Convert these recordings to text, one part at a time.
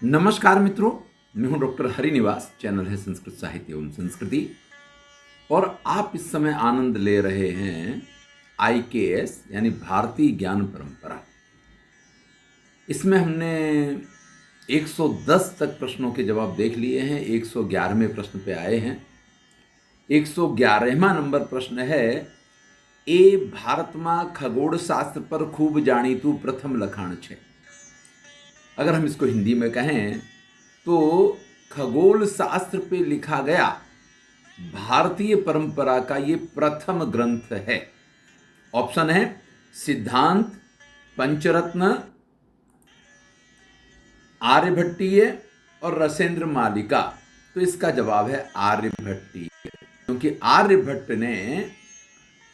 नमस्कार मित्रों, मैं हूं डॉक्टर हरिनिवास। चैनल है संस्कृत साहित्य एवं संस्कृति और आप इस समय आनंद ले रहे हैं IKS यानी भारतीय ज्ञान परंपरा। इसमें हमने 110 तक प्रश्नों के जवाब देख लिए हैं। 111वें प्रश्न पे आए हैं। 111वां नंबर प्रश्न है, ए भारत में खगोल शास्त्र पर खूब जानीतू प्रथम लखाण छे। अगर हम इसको हिंदी में कहें तो खगोल शास्त्र पे लिखा गया भारतीय परंपरा का ये प्रथम ग्रंथ है। ऑप्शन है सिद्धांत, पंचरत्न, आर्यभट्टीय और रसेंद्र मालिका। तो इसका जवाब है आर्यभट्टीय, क्योंकि आर्यभट्ट ने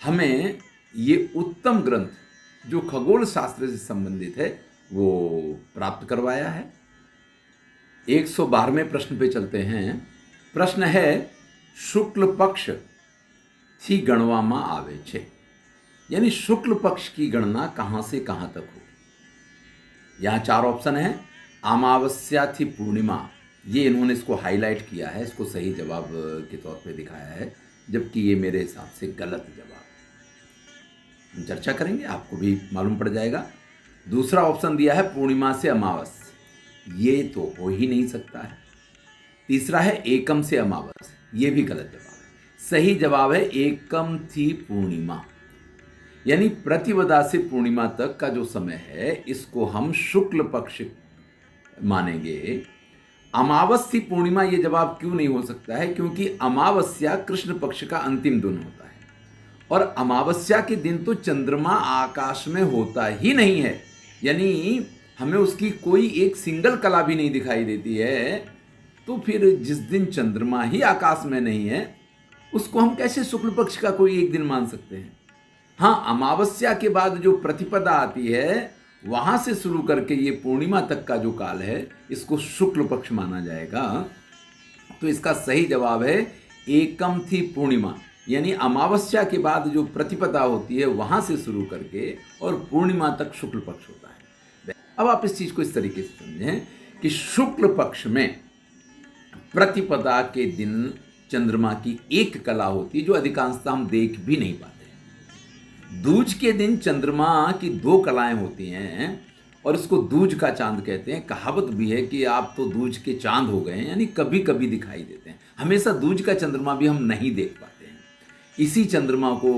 हमें ये उत्तम ग्रंथ जो खगोल शास्त्र से संबंधित है वो प्राप्त करवाया है। 112वें प्रश्न पे चलते हैं। प्रश्न है, शुक्ल पक्ष थी गणवामा आवे छे, यानी शुक्ल पक्ष की गणना कहां से कहां तक होगी। यहां 4 ऑप्शन है। अमावस्या थी पूर्णिमा, ये इन्होंने इसको हाईलाइट किया है, इसको सही जवाब के तौर पे दिखाया है, जबकि ये मेरे हिसाब से गलत जवाब। हम चर्चा करेंगे, आपको भी मालूम पड़ जाएगा। दूसरा ऑप्शन दिया है पूर्णिमा से अमावस, ये तो हो ही नहीं सकता है। तीसरा है एकम से अमावस, ये भी गलत जवाब है। सही जवाब है एकम थी पूर्णिमा, यानी प्रतिपदा से पूर्णिमा तक का जो समय है इसको हम शुक्ल पक्ष मानेंगे। अमावस थी पूर्णिमा ये जवाब क्यों नहीं हो सकता है, क्योंकि अमावस्या कृष्ण पक्ष का अंतिम दिन होता है और अमावस्या के दिन तो चंद्रमा आकाश में होता ही नहीं है, यानी हमें उसकी कोई एक सिंगल कला भी नहीं दिखाई देती है। तो फिर जिस दिन चंद्रमा ही आकाश में नहीं है उसको हम कैसे शुक्ल पक्ष का कोई एक दिन मान सकते हैं। हाँ, अमावस्या के बाद जो प्रतिपदा आती है वहां से शुरू करके ये पूर्णिमा तक का जो काल है इसको शुक्ल पक्ष माना जाएगा। तो इसका सही जवाब है एकम थी पूर्णिमा, यानी अमावस्या के बाद जो प्रतिपदा होती है वहां से शुरू करके और पूर्णिमा तक शुक्ल पक्ष होता है। अब आप इस चीज को इस तरीके से समझें कि शुक्ल पक्ष में प्रतिपदा के दिन चंद्रमा की एक कला होती है जो अधिकांशतः हम देख भी नहीं पाते। दूज के दिन चंद्रमा की 2 कलाएं होती हैं और इसको दूज का चांद कहते हैं। कहावत भी है कि आप तो दूज के चांद हो गए हैं, यानी कभी कभी दिखाई देते हैं। हमेशा दूज का चंद्रमा भी हम नहीं देख पाते। इसी चंद्रमा को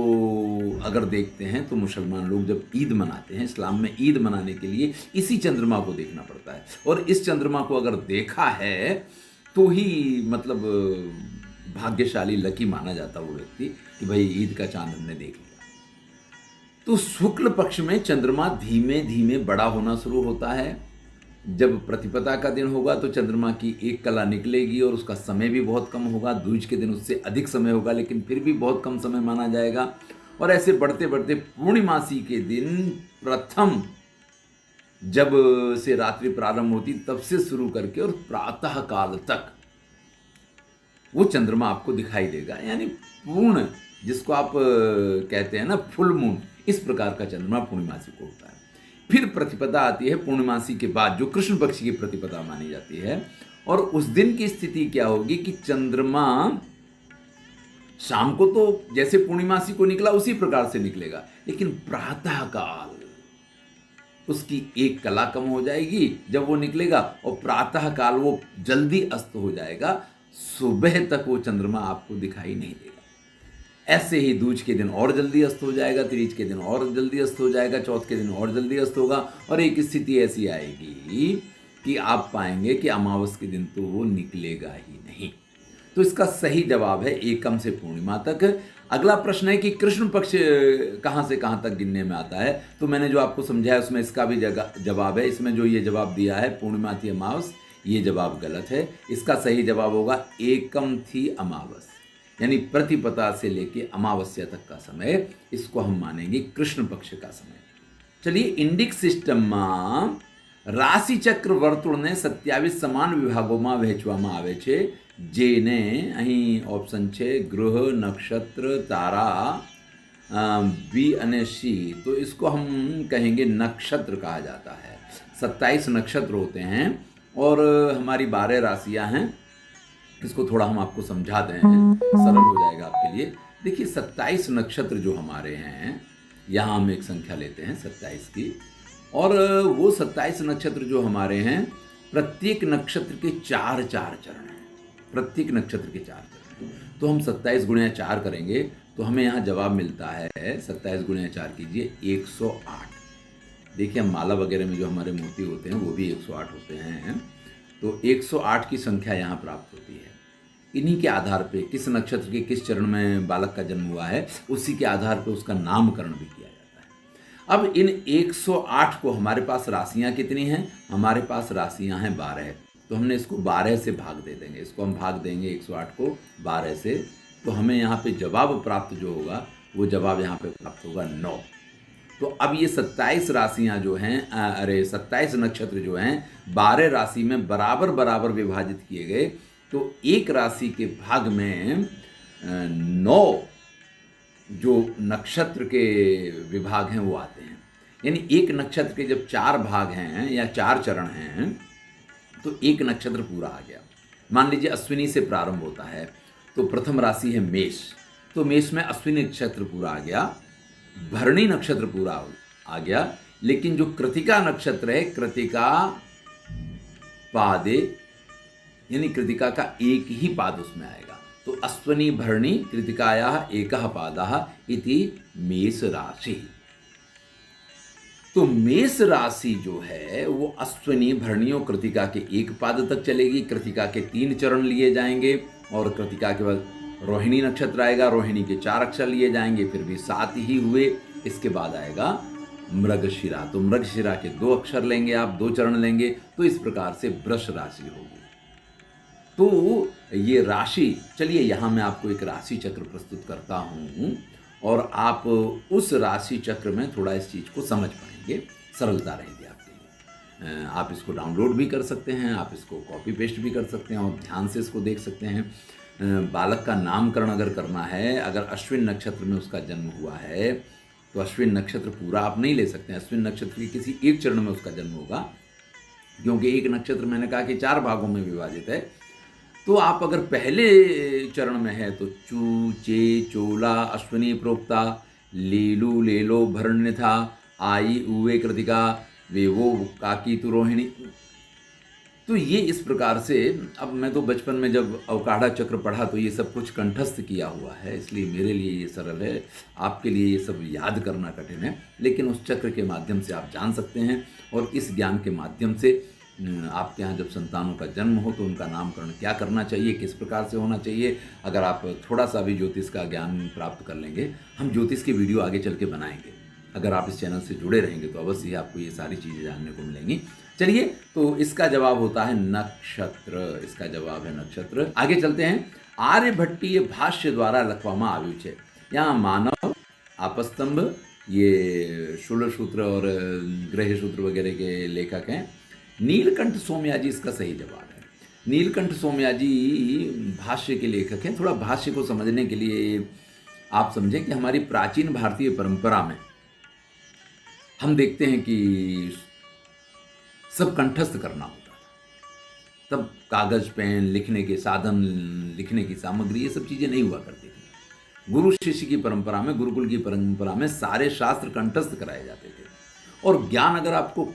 अगर देखते हैं तो मुसलमान लोग जब ईद मनाते हैं, इस्लाम में ईद मनाने के लिए इसी चंद्रमा को देखना पड़ता है। और इस चंद्रमा को अगर देखा है तो ही मतलब भाग्यशाली, लकी माना जाता वो व्यक्ति कि भाई ईद का चांद हमने देख लिया। तो शुक्ल पक्ष में चंद्रमा धीमे धीमे बड़ा होना शुरू होता है। जब प्रतिपदा का दिन होगा तो चंद्रमा की एक कला निकलेगी और उसका समय भी बहुत कम होगा। दूज के दिन उससे अधिक समय होगा, लेकिन फिर भी बहुत कम समय माना जाएगा। और ऐसे बढ़ते बढ़ते पूर्णिमासी के दिन प्रथम जब से रात्रि प्रारंभ होती तब से शुरू करके और प्रातः काल तक वो चंद्रमा आपको दिखाई देगा, यानी पूर्ण, जिसको आप कहते हैं ना फुल मून, इस प्रकार का चंद्रमा पूर्णिमासी को होता है। फिर प्रतिपदा आती है पूर्णिमासी के बाद, जो कृष्ण पक्ष की प्रतिपदा मानी जाती है। और उस दिन की स्थिति क्या होगी कि चंद्रमा शाम को तो जैसे पूर्णिमासी को निकला उसी प्रकार से निकलेगा, लेकिन प्रातः काल उसकी एक कला कम हो जाएगी जब वो निकलेगा, और प्रातः काल वो जल्दी अस्त हो जाएगा। सुबह तक वो चंद्रमा आपको दिखाई नहीं देगा। ऐसे ही दूज के दिन और जल्दी अस्त हो जाएगा, तीज के दिन और जल्दी अस्त हो जाएगा, चौथ के दिन और जल्दी अस्त होगा, और एक स्थिति ऐसी आएगी कि आप पाएंगे कि अमावस के दिन तो वो निकलेगा ही नहीं। तो इसका सही जवाब है एकम से पूर्णिमा तक। अगला प्रश्न है कि कृष्ण पक्ष कहाँ से कहाँ तक गिनने में आता है। तो मैंने जो आपको समझाया उसमें इसका भी जवाब है। इसमें जो ये जवाब दिया है पूर्णिमा थी अमावस, ये जवाब गलत है। इसका सही जवाब होगा एकम थी अमावस, यानी प्रतिपदा से लेके अमावस्या तक का समय, इसको हम मानेंगे कृष्ण पक्ष का समय। चलिए, इंडिक सिस्टम में राशि चक्र वर्तुळ ने 27 સમાન વિભાગોમાં વહેંચવામાં આવે છે, જેને અહીં ઓપ્શન છે ગ્રહ, નક્ષત્ર, તારા, बी અને सी। तो इसको हम कहेंगे नक्षत्र कहा जाता है। 27 नक्षत्र होते हैं और हमारी 12 राशियां हैं। इसको थोड़ा हम आपको समझा दें, सरल हो जाएगा आपके लिए। देखिए 27 नक्षत्र जो हमारे हैं, यहाँ हम एक संख्या लेते हैं 27 की, और वो 27 नक्षत्र जो हमारे हैं, प्रत्येक नक्षत्र के 4-4 चरण हैं। प्रत्येक नक्षत्र के 4 चरण हैं। तो हम 27 गुणा 4 करेंगे तो हमें यहाँ जवाब मिलता है, 27 गुणा 4 कीजिए 108। देखिए हम माला वगैरह में जो हमारे मोती होते हैं वो भी 108 होते हैं। तो 108 की संख्या यहाँ प्राप्त होती है। इन्हीं के आधार पे किस नक्षत्र के किस चरण में बालक का जन्म हुआ है, उसी के आधार पे उसका नामकरण भी किया जाता है। अब इन 108 को, हमारे पास राशियां कितनी हैं? हमारे पास राशियां हैं 12। तो हमने इसको 12 से भाग दे देंगे। इसको हम भाग देंगे 108 को 12 से, तो हमें यहाँ पे जवाब प्राप्त जो होगा, वो जवाब यहाँ पे प्राप्त होगा 9। तो अब ये 27 राशियां जो हैं, 27 नक्षत्र जो हैं 12 राशि में बराबर बराबर विभाजित किए गए, तो एक राशि के भाग में 9 जो नक्षत्र के विभाग हैं वो आते हैं। यानी एक नक्षत्र के जब 4 भाग हैं या 4 चरण हैं, तो एक नक्षत्र पूरा आ गया। मान लीजिए अश्विनी से प्रारंभ होता है, तो प्रथम राशि है मेष, तो मेष में अश्विनी नक्षत्र पूरा आ गया, भरणी नक्षत्र पूरा आ गया, लेकिन जो कृतिका नक्षत्र है, कृतिका पादे, यानी कृतिका का एक ही पाद उसमें आएगा। तो अश्वनी भरणी कृतिकायाः एकः पादः इति मेष राशि। तो मेष राशि जो है वो अश्वनी भरणी और कृतिका के एक पाद तक चलेगी। कृतिका के 3 चरण लिए जाएंगे, और कृतिका के बाद रोहिणी नक्षत्र आएगा, रोहिणी के 4 अक्षर लिए जाएंगे, फिर भी 7 ही हुए। इसके बाद आएगा मृगशिरा, तो मृगशिरा के 2 अक्षर लेंगे आप, 2 चरण लेंगे, तो इस प्रकार से वृष राशि होगी। तो ये राशि, चलिए यहाँ मैं आपको एक राशि चक्र प्रस्तुत करता हूँ, और आप उस राशि चक्र में थोड़ा इस चीज़ को समझ पाएंगे, सरलता रहेगी आपके लिए। आप इसको डाउनलोड भी कर सकते हैं, आप इसको कॉपी पेस्ट भी कर सकते हैं, और ध्यान से इसको देख सकते हैं। बालक का नामकरण अगर करना है, अगर अश्विन नक्षत्र में उसका जन्म हुआ है, तो अश्विन नक्षत्र पूरा आप नहीं ले सकते हैं। अश्विन नक्षत्र के किसी एक चरण में उसका जन्म होगा, क्योंकि एक नक्षत्र मैंने कहा कि 4 भागों में विभाजित है। तो आप अगर पहले चरण में है तो चू, चे, चोला, अश्विनी प्रोक्ता, लीलू, लेलो, भरण्यथा, आई, उवे, कृतिका, वेवो, काकी, तु, रोहिणी। तो ये इस प्रकार से, अब मैं तो बचपन में जब अवकाढ़ा चक्र पढ़ा तो ये सब कुछ कंठस्थ किया हुआ है, इसलिए मेरे लिए ये सरल है, आपके लिए ये सब याद करना कठिन है। लेकिन उस चक्र के माध्यम से आप जान सकते हैं, और इस ज्ञान के माध्यम से आपके यहाँ जब संतानों का जन्म हो तो उनका नामकरण क्या करना चाहिए, किस प्रकार से होना चाहिए, अगर आप थोड़ा सा भी ज्योतिष का ज्ञान प्राप्त कर लेंगे। हम ज्योतिष की वीडियो आगे चल के बनाएंगे, अगर आप इस चैनल से जुड़े रहेंगे तो अवश्य ही आपको ये सारी चीज़ें जानने को मिलेंगी। चलिए, तो इसका जवाब होता है नक्षत्र, इसका जवाब है नक्षत्र। आगे चलते हैं। आर्यभट्टीय भाष्य द्वारा लखवामा आव्यु छे। यहाँ मानव, आपस्तंभ, ये शूल सूत्र और ग्रह सूत्र वगैरह के लेखक हैं। नीलकंठ सोमयाजी इसका सही जवाब है। नीलकंठ सोमयाजी भाष्य के लेखक हैं। थोड़ा भाष्य को समझने के लिए आप समझें कि हमारी प्राचीन भारतीय परंपरा में हम देखते हैं कि सब कंठस्थ करना होता था। तब कागज, पेन, लिखने के साधन, लिखने की सामग्री, ये सब चीज़ें नहीं हुआ करती थी। गुरु शिष्य की परंपरा में, गुरुकुल की परंपरा में सारे शास्त्र कंठस्थ कराए जाते थे। और ज्ञान अगर आपको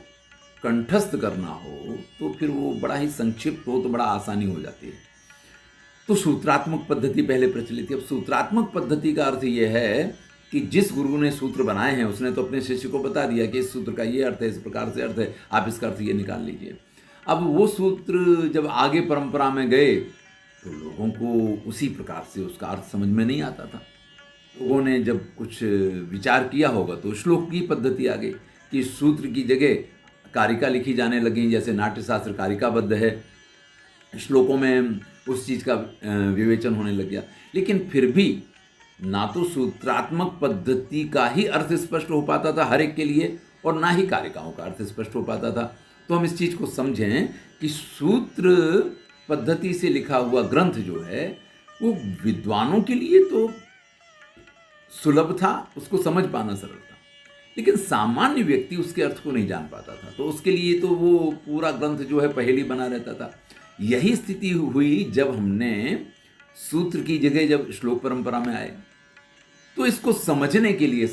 कंठस्थ करना हो तो फिर वो बड़ा ही संक्षिप्त हो तो बड़ा आसानी हो जाती है। तो सूत्रात्मक पद्धति पहले प्रचलित थी। अब सूत्रात्मक पद्धति का अर्थ ये है कि जिस गुरु ने सूत्र बनाए हैं उसने तो अपने शिष्य को बता दिया कि इस सूत्र का ये अर्थ है, इस प्रकार से अर्थ है, आप इसका अर्थ ये निकाल लीजिए। अब वो सूत्र जब आगे परंपरा में गए तो लोगों को उसी प्रकार से उसका अर्थ समझ में नहीं आता था। लोगों ने जब कुछ विचार किया होगा तो श्लोक की पद्धति आ गई कि सूत्र की जगह कारिका लिखी जाने लगी। जैसे नाट्यशास्त्र कारिकाबद्ध है, श्लोकों में उस चीज़ का विवेचन होने लग गया। लेकिन फिर भी ना तो सूत्रात्मक पद्धति का ही अर्थ स्पष्ट हो पाता था हर एक के लिए, और ना ही कारिकाओं का अर्थ स्पष्ट हो पाता था। तो हम इस चीज़ को समझें कि सूत्र पद्धति से लिखा हुआ ग्रंथ जो है वो विद्वानों के लिए तो सुलभ था, उसको समझ पाना सरल था। लेकिन सामान्य व्यक्ति उसके अर्थ को नहीं जान पाता था, तो उसके लिए तो वो पूरा ग्रंथ जो है पहेली बना रहता था। यही स्थिति हुई जब हमने सूत्र की जगह जब श्लोक परंपरा में आए, तो इसको समझने के लिए,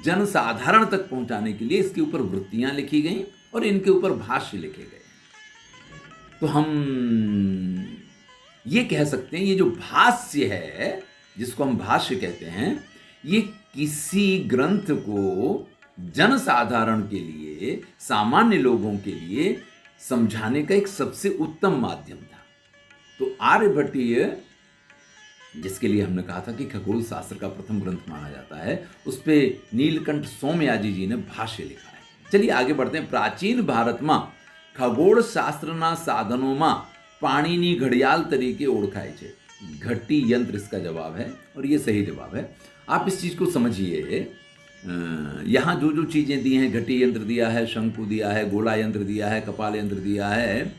जन साधारण तक पहुंचाने के लिए इसके ऊपर वृत्तियां लिखी गई और इनके ऊपर भाष्य लिखे गए। तो हम ये कह सकते हैं, ये जो भाष्य है, जिसको हम भाष्य कहते हैं, ये किसी ग्रंथ को जन साधारण के लिए, सामान्य लोगों के लिए समझाने का एक सबसे उत्तम माध्यम था। तो आर्यभट्टीय, जिसके लिए हमने कहा था कि खगोल शास्त्र का प्रथम ग्रंथ माना जाता है, उस पे नीलकंठ सोमयाजी जी ने भाष्य लिखा है। चलिए आगे बढ़ते हैं। प्राचीन भारत में खगोल शास्त्रना साधनों में पाणिनी घड़ियाल तरीके ओळखाय छे। घटी यंत्र इसका जवाब है और ये सही जवाब है। आप इस चीज़ को समझिए, यहाँ जो जो चीज़ें दी हैं, घटी यंत्र दिया है, शंकु दिया है, गोला यंत्र दिया है, कपाल यंत्र दिया है,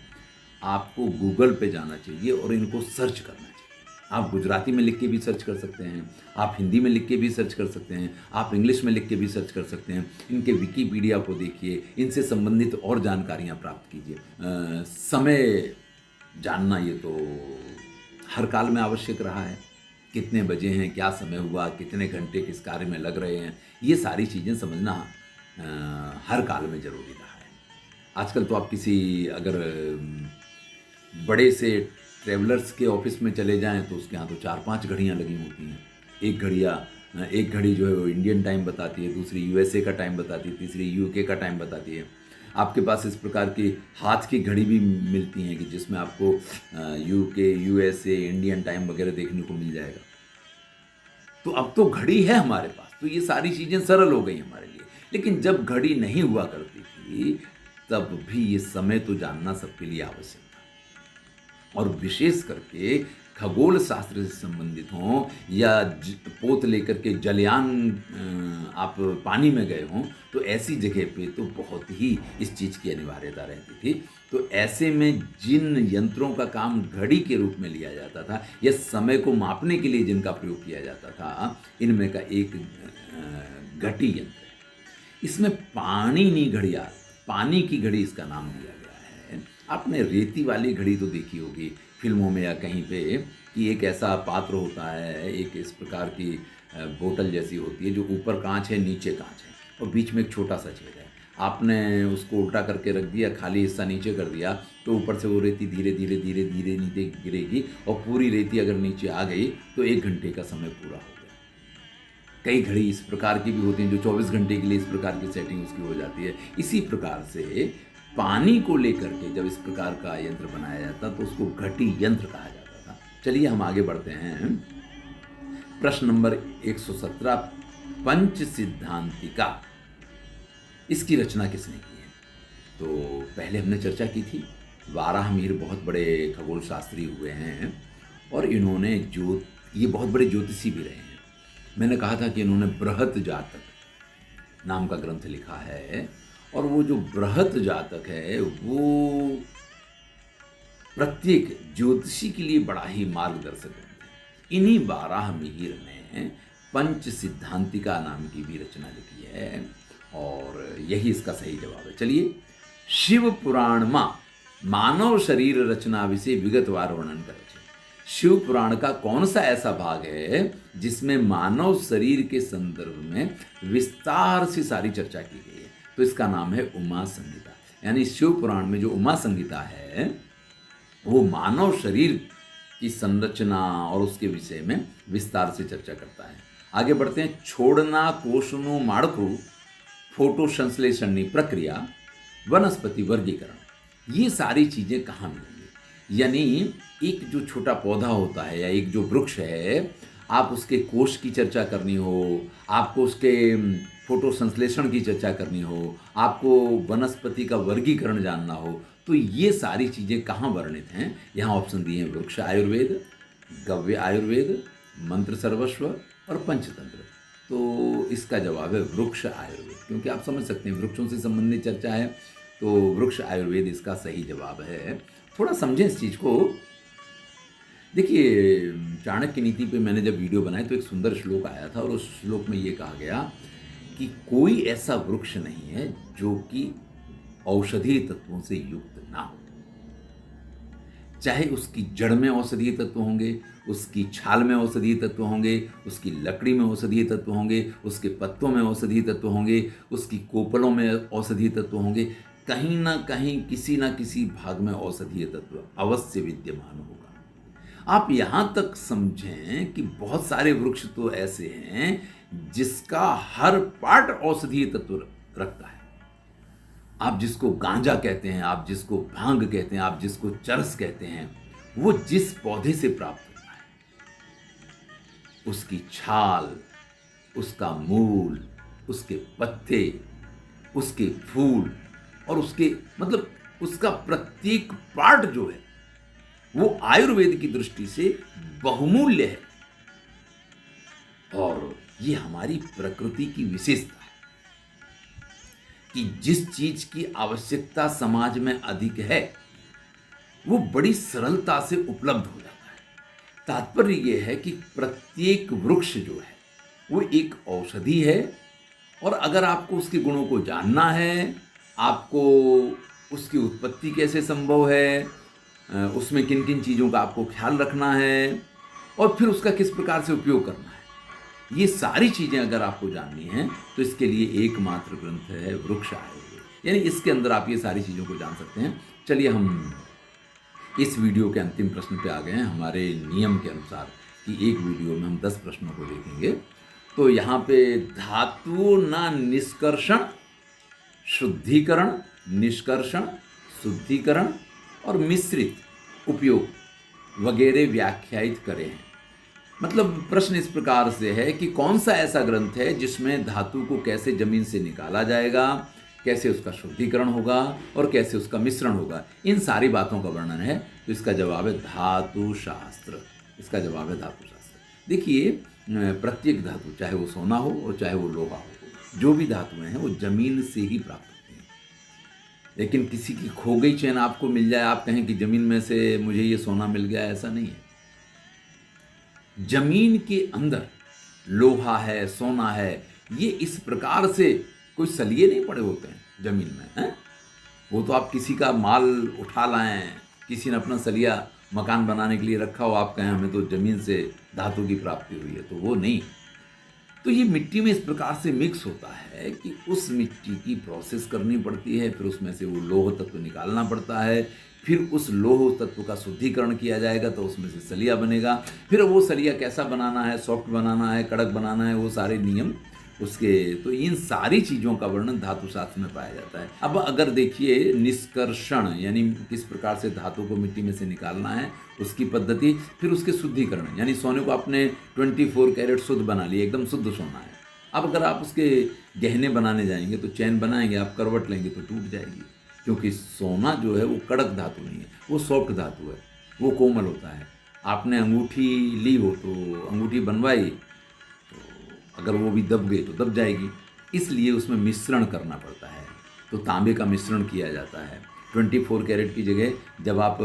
आपको गूगल पे जाना चाहिए और इनको सर्च करना चाहिए। आप गुजराती में लिख के भी सर्च कर सकते हैं, आप हिंदी में लिख के भी सर्च कर सकते हैं, आप इंग्लिश में लिख के भी सर्च कर सकते हैं। इनके विकिपीडिया को देखिए, इनसे संबंधित और जानकारियाँ प्राप्त कीजिए। समय जानना ये तो हर काल में आवश्यक रहा है। कितने बजे हैं, क्या समय हुआ, कितने घंटे किस कार्य में लग रहे हैं, ये सारी चीज़ें समझना हर काल में ज़रूरी रहा है। आजकल तो आप किसी अगर बड़े से ट्रेवलर्स के ऑफिस में चले जाएं तो उसके यहाँ तो 4-5 घड़ियाँ लगी होती हैं। एक घड़ी जो है वो इंडियन टाइम बताती है, दूसरी यूएसए का टाइम बताती है, तीसरी यूके का टाइम बताती है। आपके पास इस प्रकार की हाथ की घड़ी भी मिलती हैं कि जिसमें आपको यूके, यूएसए, इंडियन टाइम वगैरह देखने को मिल जाएगा। तो अब तो घड़ी है हमारे पास, तो ये सारी चीज़ें सरल हो गई हमारे लिए। लेकिन जब घड़ी नहीं हुआ करती थी, तब भी ये समय तो जानना सबके लिए आवश्यक था। और विशेष करके खगोल शास्त्र से संबंधित हों या पोत लेकर के जलयान आप पानी में गए हों, तो ऐसी जगह पे तो बहुत ही इस चीज़ की अनिवार्यता रहती थी। तो ऐसे में जिन यंत्रों का काम घड़ी के रूप में लिया जाता था या समय को मापने के लिए जिनका प्रयोग किया जाता था, इनमें का एक घटी यंत्र है। इसमें पाणिनी घड़ियाल, पानी की घड़ी इसका नाम दिया गया है। आपने रेती वाली घड़ी तो देखी होगी फिल्मों में या कहीं पे, कि एक ऐसा पात्र होता है, एक इस प्रकार की बोतल जैसी होती है, जो ऊपर कांच है, नीचे कांच है और बीच में एक छोटा सा छेद है। आपने उसको उल्टा करके रख दिया, खाली हिस्सा नीचे कर दिया, तो ऊपर से वो रेती धीरे धीरे धीरे धीरे नीचे गिरेगी और पूरी रेती अगर नीचे आ गई तो 1 घंटे का समय पूरा हो गया। कई घड़ी इस प्रकार की भी होती हैं जो 24 घंटे के लिए इस प्रकार की सेटिंग उसकी हो जाती है। इसी प्रकार से पानी को लेकर के जब इस प्रकार का यंत्र बनाया जाता तो उसको घटी यंत्र कहा जाता था। चलिए हम आगे बढ़ते हैं। प्रश्न नंबर 117, पंच सिद्धांतिका, इसकी रचना किसने की है? तो पहले हमने चर्चा की थी, वाराहमिहिर बहुत बड़े खगोल शास्त्री हुए हैं और इन्होंने ये बहुत बड़े ज्योतिषी भी रहे हैं। मैंने कहा था कि इन्होंने बृहत जातक नाम का ग्रंथ लिखा है और वो जो बृहत जातक है वो प्रत्येक ज्योतिषी के लिए बड़ा ही मार्गदर्शक ग्रंथ है। इन्हीं वाराहमिहिर ने पंच सिद्धांतिका नाम की भी रचना लिखी है और यही इसका सही जवाब है। चलिए, शिव पुराण में मानव शरीर रचना विषय विगतवार वर्णन करे। शिव पुराण का कौन सा ऐसा भाग है जिसमें मानव शरीर के संदर्भ में विस्तार से सारी चर्चा की गई है? तो इसका नाम है उमा संहिता। यानी शिव पुराण में जो उमा संहिता है वो मानव शरीर की संरचना और उसके विषय में विस्तार से चर्चा करता है। आगे बढ़ते हैं। छोड़ना कोषनु माड़कू, फोटो संश्लेषणी प्रक्रिया, वनस्पति वर्गीकरण, ये सारी चीजें कहाँ मिलेंगी? यानी एक जो छोटा पौधा होता है या एक जो वृक्ष है, आप उसके कोष की चर्चा करनी हो, आपको उसके फोटो संश्लेषण की चर्चा करनी हो, आपको वनस्पति का वर्गीकरण जानना हो, तो ये सारी चीज़ें कहाँ वर्णित हैं? यहाँ ऑप्शन दिए हैं, वृक्ष आयुर्वेद, गव्य आयुर्वेद, मंत्र सर्वस्व और पंचतंत्र। तो इसका जवाब है वृक्ष आयुर्वेद, क्योंकि आप समझ सकते हैं वृक्षों से संबंधित चर्चा है, तो वृक्ष आयुर्वेद इसका सही जवाब है। थोड़ा समझें इस चीज़ को। देखिए, चाणक्य नीति पे मैंने जब वीडियो बनाई तो एक सुंदर श्लोक आया था और उस श्लोक में ये कहा गया कि कोई ऐसा वृक्ष नहीं है जो कि औषधीय तत्वों से युक्त ना हो। चाहे उसकी जड़ में औषधीय तत्व होंगे, उसकी छाल में औषधीय तत्व होंगे, उसकी लकड़ी में औषधीय तत्व होंगे, उसके पत्तों में औषधीय तत्व होंगे, उसकी कोपलों में औषधीय तत्व होंगे, कहीं ना कहीं किसी ना किसी भाग में औषधीय तत्व अवश्य विद्यमान होगा। आप यहां तक समझें कि बहुत सारे वृक्ष तो ऐसे हैं जिसका हर पार्ट औषधीय तत्व रखता है। आप जिसको गांजा कहते हैं, आप जिसको भांग कहते हैं, आप जिसको चरस कहते हैं, वो जिस पौधे से प्राप्त होता है, उसकी छाल, उसका मूल, उसके पत्ते, उसके फूल और उसके मतलब उसका प्रत्येक पार्ट जो है वो आयुर्वेद की दृष्टि से बहुमूल्य है। और ये हमारी प्रकृति की विशेषता है कि जिस चीज की आवश्यकता समाज में अधिक है वो बड़ी सरलता से उपलब्ध हो जाता है। तात्पर्य यह है कि प्रत्येक वृक्ष जो है वो एक औषधि है, और अगर आपको उसके गुणों को जानना है, आपको उसकी उत्पत्ति कैसे संभव है, उसमें किन किन चीज़ों का आपको ख्याल रखना है और फिर उसका किस प्रकार से उपयोग करना है, ये सारी चीज़ें अगर आपको जाननी हैं तो इसके लिए एकमात्र ग्रंथ है वृक्ष आयुर्वेद। यानी इसके अंदर आप ये सारी चीज़ों को जान सकते हैं। चलिए हम इस वीडियो के अंतिम प्रश्न पे आ गए हैं। हमारे नियम के अनुसार कि एक वीडियो में हम 10 प्रश्नों को देखेंगे। तो यहाँ पे धातु ना निष्कर्षण, शुद्धिकरण, निष्कर्षण, शुद्धिकरण और मिश्रित उपयोग वगैरह व्याख्यायित करें हैं। मतलब प्रश्न इस प्रकार से है कि कौन सा ऐसा ग्रंथ है जिसमें धातु को कैसे जमीन से निकाला जाएगा, कैसे उसका शुद्धिकरण होगा और कैसे उसका मिश्रण होगा, इन सारी बातों का वर्णन है। तो इसका जवाब है धातु शास्त्र। इसका जवाब है धातु शास्त्र। देखिए, प्रत्येक धातु, चाहे वो सोना हो और चाहे वो लोहा हो, जो भी धातुएं हैं वो जमीन से ही प्राप्त होती हैं। लेकिन किसी की खो गई चेन आपको मिल जाए, आप कहें कि जमीन में से मुझे ये सोना मिल गया, ऐसा नहीं है। जमीन के अंदर लोहा है, सोना है, ये इस प्रकार से कोई सलिए नहीं पड़े होते हैं जमीन में, हैं? वो तो आप किसी का माल उठा लाएं, किसी ने अपना सलिया मकान बनाने के लिए रखा हो, आप कहें हमें तो जमीन से धातु की प्राप्ति हुई है, तो वो नहीं। तो ये मिट्टी में इस प्रकार से मिक्स होता है कि उस मिट्टी की प्रोसेस करनी पड़ती है, फिर उसमें से वो लौह तत्व निकालना पड़ता है, फिर उस लौह तत्व का शुद्धिकरण किया जाएगा तो उसमें से सलिया बनेगा। फिर वो सलिया कैसा बनाना है, सॉफ्ट बनाना है, कड़क बनाना है, वो सारे नियम उसके। तो इन सारी चीज़ों का वर्णन धातु शास्त्र में पाया जाता है। अब अगर देखिए निष्कर्षण, यानी किस प्रकार से धातु को मिट्टी में से निकालना है, उसकी पद्धति, फिर उसके शुद्धिकरण, यानी सोने को आपने 24 कैरेट शुद्ध बना लिया, एकदम शुद्ध सोना है। अब अगर आप उसके गहने बनाने जाएंगे तो चैन बनाएंगे, आप करवट लेंगे तो टूट जाएगी, क्योंकि सोना जो है वो कड़क धातु नहीं है, वो सॉफ्ट धातु है, वो कोमल होता है। आपने अंगूठी ली हो तो अंगूठी बनवाई, अगर वो भी दब गई तो दब जाएगी, इसलिए उसमें मिश्रण करना पड़ता है। तो तांबे का मिश्रण किया जाता है। 24 कैरेट की जगह जब आप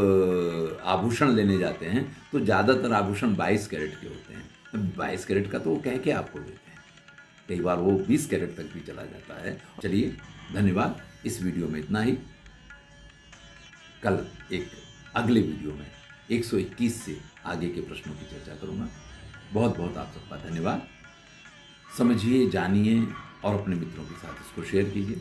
आभूषण लेने जाते हैं तो ज़्यादातर आभूषण 22 कैरेट के होते हैं। 22 कैरेट का तो वो कह के आपको देते हैं, कई बार वो 20 कैरेट तक भी चला जाता है। चलिए, धन्यवाद। इस वीडियो में इतना ही। कल एक अगले वीडियो में 121 से आगे के प्रश्नों की चर्चा करूँगा। बहुत बहुत आप सबका धन्यवाद। समझिए, जानिए और अपने मित्रों के साथ इसको शेयर कीजिए।